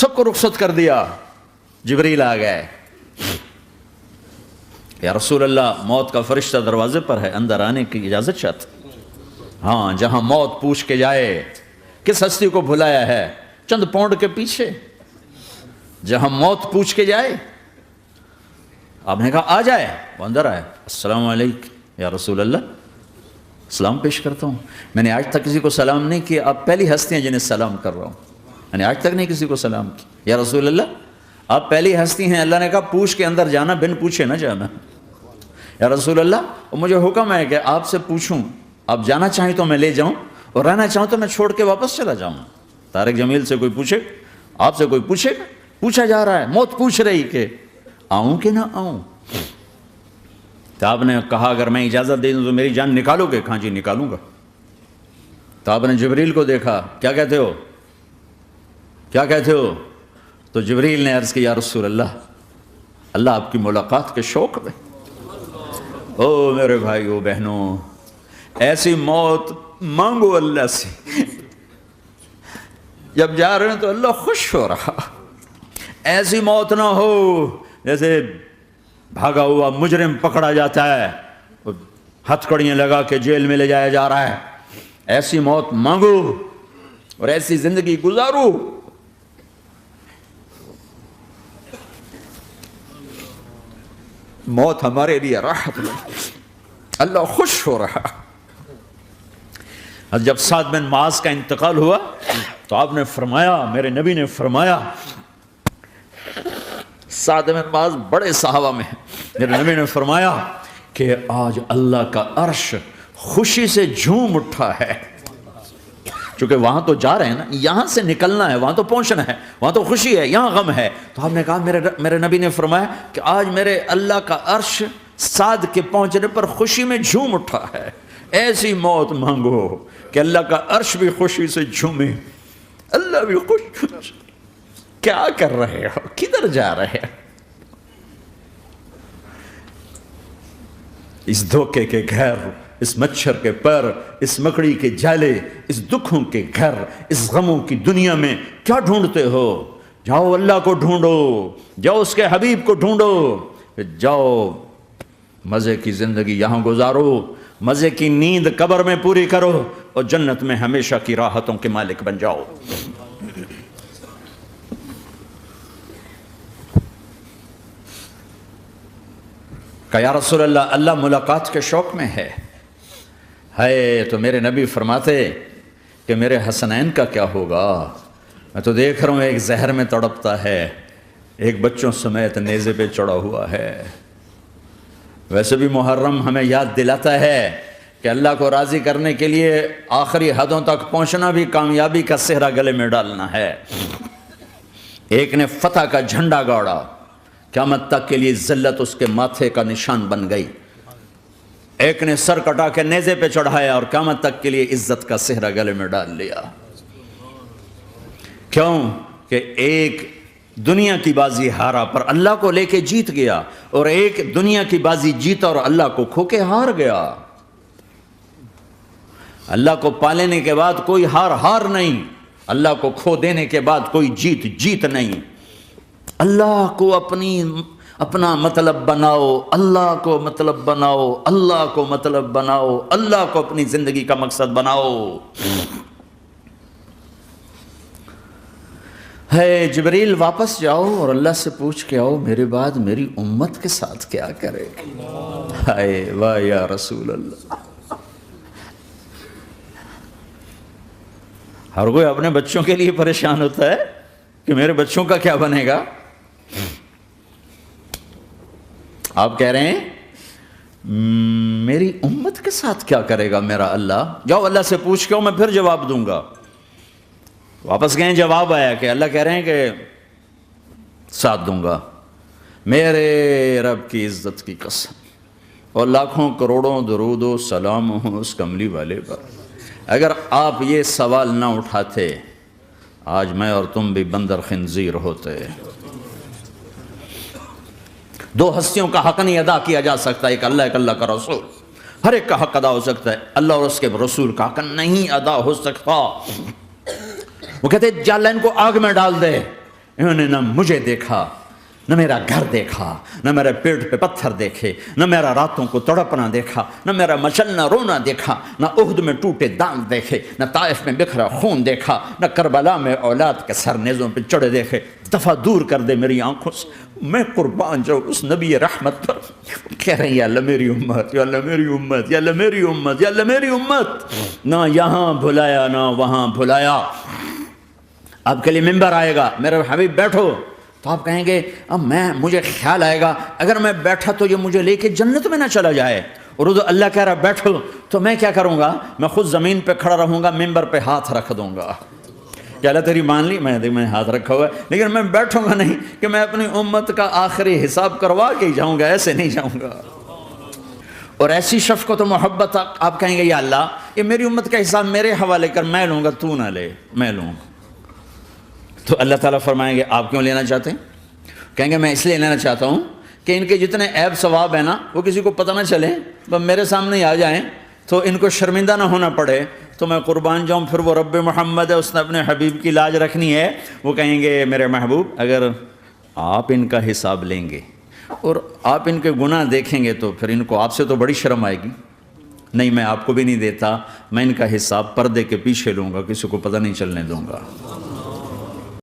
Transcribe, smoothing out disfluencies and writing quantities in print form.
سب کو رخصت کر دیا. جبریل آ گئے. یا رسول اللہ موت کا فرشتہ دروازے پر ہے, اندر آنے کی اجازت چاہتا. ہاں, جہاں موت پوچھ کے جائے کس ہستی کو بھلایا ہے, چند پاؤنڈ کے پیچھے, جہاں موت پوچھ کے جائے. آپ نے کہا آ جائے, وہ اندر آئے. السلام علیکم یا رسول اللہ, سلام پیش کرتا ہوں. میں نے آج تک کسی کو سلام نہیں کیا, آپ پہلی ہستی ہیں جنہیں سلام کر رہا ہوں. میں نے آج تک نہیں کسی کو سلام کیا. یا رسول اللہ آپ پہلی ہستی ہیں. اللہ نے کہا پوچھ کے اندر جانا, بن پوچھے نہ جانا. یا رسول اللہ مجھے حکم ہے کہ آپ سے پوچھوں, آپ جانا چاہیں تو میں لے جاؤں, اور رہنا چاہوں تو میں چھوڑ کے واپس چلا جاؤں. طارق جمیل سے کوئی پوچھے, آپ سے کوئی پوچھے, پوچھا جا رہا ہے, موت پوچھ رہی کہ آؤں کہ نہ آؤں. تو آپ نے کہا اگر میں اجازت دے دوں تو میری جان نکالو گے؟ کہاں جی نکالوں گا. تو آپ نے جبریل کو دیکھا, کیا کہتے ہو, کیا کہتے ہو؟ تو جبریل نے عرض کیا یا رسول اللہ, اللہ آپ کی ملاقات کے شوق میں. او میرے بھائیو بہنوں, ایسی موت مانگو اللہ سے. جب جا رہے ہیں تو اللہ خوش ہو رہا. ایسی موت نہ ہو جیسے بھاگا ہوا مجرم پکڑا جاتا ہے, ہتھ کڑیاں لگا کے جیل میں لے جایا جا رہا ہے. ایسی موت مانگو اور ایسی زندگی گزارو. موت ہمارے لیے راحت ہے, اللہ خوش ہو رہا. جب سعد بن معاذ کا انتقال ہوا تو آپ نے فرمایا, میرے نبی نے فرمایا, سعد بن معاذ بڑے صحابہ میں ہیں, میرے نبی نے فرمایا کہ آج اللہ کا عرش خوشی سے جھوم اٹھا ہے. چونکہ وہاں تو جا رہے ہیں نا, یہاں سے نکلنا ہے, وہاں تو پہنچنا ہے, وہاں تو خوشی ہے, یہاں غم ہے. تو آپ نے کہا, میرے نبی نے فرمایا کہ آج میرے اللہ کا عرش سعد کے پہنچنے پر خوشی میں جھوم اٹھا ہے. ایسی موت مانگو کہ اللہ کا عرش بھی خوشی سے جھومے, اللہ بھی خوش. کیا کر رہے ہو, کدھر جا رہے ہیں؟ اس دھوکے کے گھر, اس مچھر کے پر, اس مکڑی کے جالے, اس دکھوں کے گھر, اس غموں کی دنیا میں کیا ڈھونڈتے ہو؟ جاؤ اللہ کو ڈھونڈو, جاؤ اس کے حبیب کو ڈھونڈو, جاؤ مزے کی زندگی یہاں گزارو, مزے کی نیند قبر میں پوری کرو, اور جنت میں ہمیشہ کی راحتوں کے مالک بن جاؤ. کہ یا رسول اللہ, اللہ ملاقات کے شوق میں ہے. تو میرے نبی فرماتے کہ میرے حسنین کا کیا ہوگا؟ میں تو دیکھ رہا ہوں ایک زہر میں تڑپتا ہے, ایک بچوں سمیت نیزے پہ چڑھا ہوا ہے. ویسے بھی محرم ہمیں یاد دلاتا ہے کہ اللہ کو راضی کرنے کے لیے آخری حدوں تک پہنچنا بھی کامیابی کا صحرا گلے میں ڈالنا ہے. ایک نے فتح کا جھنڈا گاڑا, قیامت تک کے لیے ذلت اس کے ماتھے کا نشان بن گئی. ایک نے سر کٹا کے نیزے پہ چڑھایا اور قیامت تک کے لیے عزت کا صحرا گلے میں ڈال لیا. کیوں کہ ایک دنیا کی بازی ہارا پر اللہ کو لے کے جیت گیا, اور ایک دنیا کی بازی جیتا اور اللہ کو کھو کے ہار گیا. اللہ کو پا لینے کے بعد کوئی ہار نہیں, اللہ کو کھو دینے کے بعد کوئی جیت نہیں. اللہ کو اپنا مطلب بناؤ, اللہ کو مطلب بناؤ, اللہ کو مطلب بناؤ, اللہ کو اپنی زندگی کا مقصد بناؤ. ہے جبریل واپس جاؤ اور اللہ سے پوچھ کے آؤ میرے بعد میری امت کے ساتھ کیا کرے گا. ہائے واہ یا رسول اللہ. ہر کوئی اپنے بچوں کے لیے پریشان ہوتا ہے کہ میرے بچوں کا کیا بنے گا. آپ کہہ رہے ہیں میری امت کے ساتھ کیا کرے گا میرا اللہ. جاؤ اللہ سے پوچھ کے آؤ, میں پھر جواب دوں گا. واپس گئے, جواب آیا کہ اللہ کہہ رہے ہیں کہ ساتھ دوں گا. میرے رب کی عزت کی قسم, اور لاکھوں کروڑوں درود و سلام ہوں اس کملی والے پر, اگر آپ یہ سوال نہ اٹھاتے آج میں اور تم بھی بندر خنزیر ہوتے. دو ہستیوں کا حق نہیں ادا کیا جا سکتا, ایک اللہ, ایک اللہ کا رسول. ہر ایک کا حق ادا ہو سکتا ہے, اللہ اور اس کے رسول کا حق نہیں ادا ہو سکتا. وہ کہتے جا اللہ ان کو آگ میں ڈال دے, انہوں نے نہ مجھے دیکھا، نہ میرا گھر دیکھا، نہ میرے پیٹ پہ پتھر دیکھے، نہ میرا راتوں کو تڑپنا دیکھا، نہ میرا مچلنا رونا دیکھا، نہ احد میں ٹوٹے دانت دیکھے، نہ طائف میں بکھرا خون دیکھا، نہ کربلا میں اولاد کے سر نیزوں پہ چڑھے دیکھے۔ دفعہ دور کر دے میری آنکھوں سے، میں قربان جاؤں اس نبی رحمت پر۔ کہہ رہے ہیں یا اللہ میری امت، یا اللہ میری امت، یا اللہ میری امت، یا اللہ میری امت۔ نہ یہاں بھلایا نہ وہاں بھلایا۔ آپ کے لیے ممبر آئے گا، میرے حبیب بیٹھو، تو آپ کہیں گے اب مجھے خیال آئے گا اگر میں بیٹھا تو یہ مجھے لے کے جنت میں نہ چلا جائے، اور اللہ کہہ رہا بیٹھو، تو میں کیا کروں گا؟ میں خود زمین پہ کھڑا رہوں گا، ممبر پہ ہاتھ رکھ دوں گا کہ اللہ تیری مان لی، میں ہاتھ رکھا ہوا ہے، لیکن میں بیٹھوں گا نہیں کہ میں اپنی امت کا آخری حساب کروا کے ہی جاؤں گا، ایسے نہیں جاؤں گا۔ اور ایسی شفقت و محبت آپ کہیں گے یا اللہ یہ میری امت کا حساب میرے حوالے کر، میں لوں گا، تو نہ لے، میں لوں گا۔ تو اللہ تعالیٰ فرمائیں گے آپ کیوں لینا چاہتے ہیں؟ کہیں گے میں اس لیے لینا چاہتا ہوں کہ ان کے جتنے عیب ثواب ہیں نا وہ کسی کو پتہ نہ چلے، تو میرے سامنے ہی آ جائیں تو ان کو شرمندہ نہ ہونا پڑے، تو میں قربان جاؤں۔ پھر وہ رب محمد ہے، اس نے اپنے حبیب کی لاج رکھنی ہے، وہ کہیں گے میرے محبوب اگر آپ ان کا حساب لیں گے اور آپ ان کے گناہ دیکھیں گے تو پھر ان کو آپ سے تو بڑی شرم آئے گی، نہیں میں آپ کو بھی نہیں دیتا، میں ان کا حساب پردے کے پیچھے لوں گا، کسی کو پتہ نہیں چلنے دوں گا۔